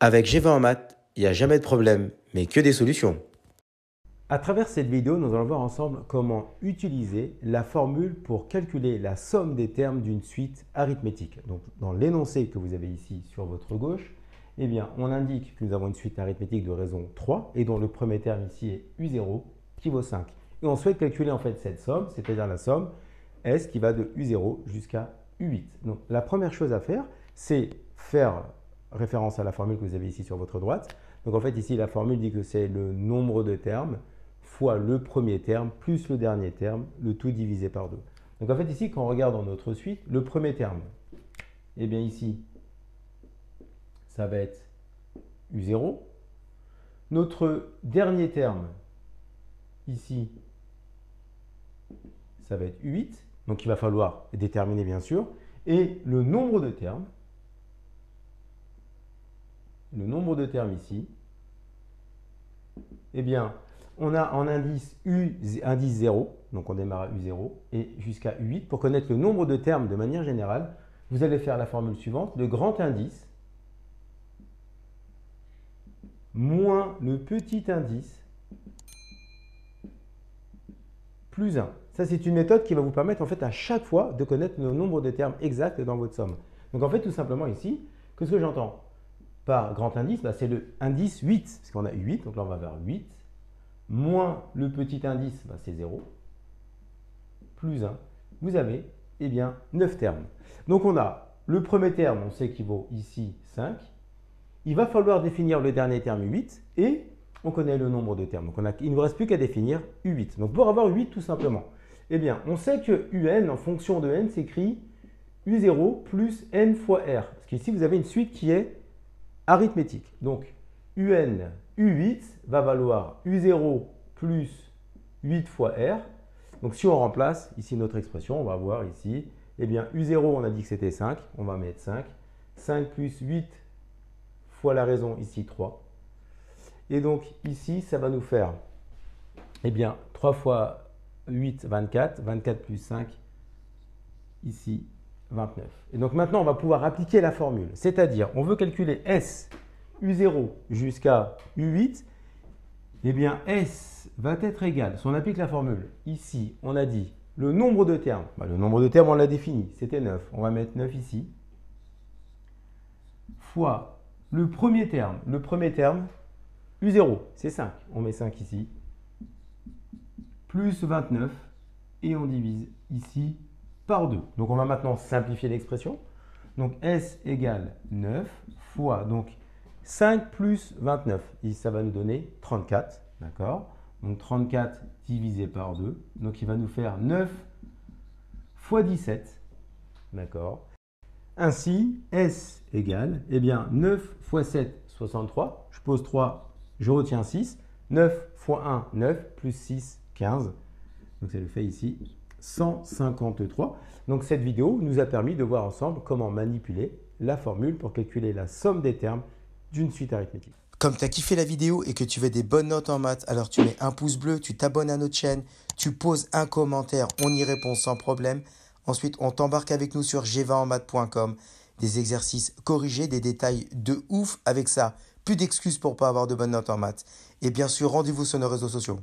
Avec G20 en maths, il n'y a jamais de problème, mais que des solutions. À travers cette vidéo, nous allons voir ensemble comment utiliser la formule pour calculer la somme des termes d'une suite arithmétique. Donc, dans l'énoncé que vous avez ici sur votre gauche, eh bien, on indique que nous avons une suite arithmétique de raison 3 et dont le premier terme ici est U0 qui vaut 5. Et on souhaite calculer en fait cette somme, c'est-à-dire la somme S qui va de U0 jusqu'à U8. Donc, la première chose à faire, c'est faire référence à la formule que vous avez ici sur votre droite. Donc en fait ici la formule dit que c'est le nombre de termes fois le premier terme plus le dernier terme, le tout divisé par 2. Donc en fait ici quand on regarde dans notre suite, le premier terme, eh bien ici ça va être U0. Notre dernier terme ici ça va être U8. Donc il va falloir déterminer bien sûr. Et le nombre de termes ici, eh bien, on a en indice indice 0, donc on démarre à U0, et jusqu'à U8. Pour connaître le nombre de termes de manière générale, vous allez faire la formule suivante, le grand indice moins le petit indice plus 1. Ça, c'est une méthode qui va vous permettre en fait à chaque fois de connaître le nombre de termes exacts dans votre somme. Donc en fait, tout simplement ici, qu'est-ce que j'entends par grand indice, c'est le indice 8, parce qu'on a 8, donc là on va vers 8, moins le petit indice, c'est 0, plus 1, vous avez eh bien 9 termes. Donc on a le premier terme, on sait qu'il vaut ici 5, il va falloir définir le dernier terme 8, et on connaît le nombre de termes. Donc il ne vous reste plus qu'à définir U8. Donc pour avoir 8 tout simplement, eh bien on sait que UN en fonction de n s'écrit U0 plus n fois R, parce qu'ici vous avez une suite qui est arithmétique. Donc, UN U8 va valoir U0 plus 8 fois R. Donc, si on remplace ici notre expression, on va voir ici, eh bien, U0, on a dit que c'était 5, on va mettre 5. 5 plus 8 fois la raison, ici 3. Et donc, ici, ça va nous faire, eh bien, 3 fois 8, 24. 24 plus 5, ici, 29. Et donc maintenant, on va pouvoir appliquer la formule. C'est-à-dire, on veut calculer S U0 jusqu'à U8. Eh bien, S va être égal, si on applique la formule, ici, on a dit le nombre de termes. Le nombre de termes, on l'a défini, c'était 9. On va mettre 9 ici. Fois le premier terme. Le premier terme, U0, c'est 5. On met 5 ici. Plus 29. Et on divise ici par 2. Donc, on va maintenant simplifier l'expression. Donc, S égale 9 fois donc 5 plus 29. Et ça va nous donner 34. D'accord? Donc, 34 divisé par 2. Donc, il va nous faire 9 fois 17. D'accord? Ainsi, S égale, eh bien, 9 fois 7, 63. Je pose 3, je retiens 6. 9 fois 1, 9, plus 6, 15. Donc, ça le fait ici 153. Donc cette vidéo nous a permis de voir ensemble comment manipuler la formule pour calculer la somme des termes d'une suite arithmétique. Comme tu as kiffé la vidéo et que tu veux des bonnes notes en maths, alors tu mets un pouce bleu, tu t'abonnes à notre chaîne, tu poses un commentaire, on y répond sans problème. Ensuite, on t'embarque avec nous sur g20enmaths.com, des exercices corrigés, des détails de ouf avec ça. Plus d'excuses pour pas avoir de bonnes notes en maths. Et bien sûr, rendez-vous sur nos réseaux sociaux.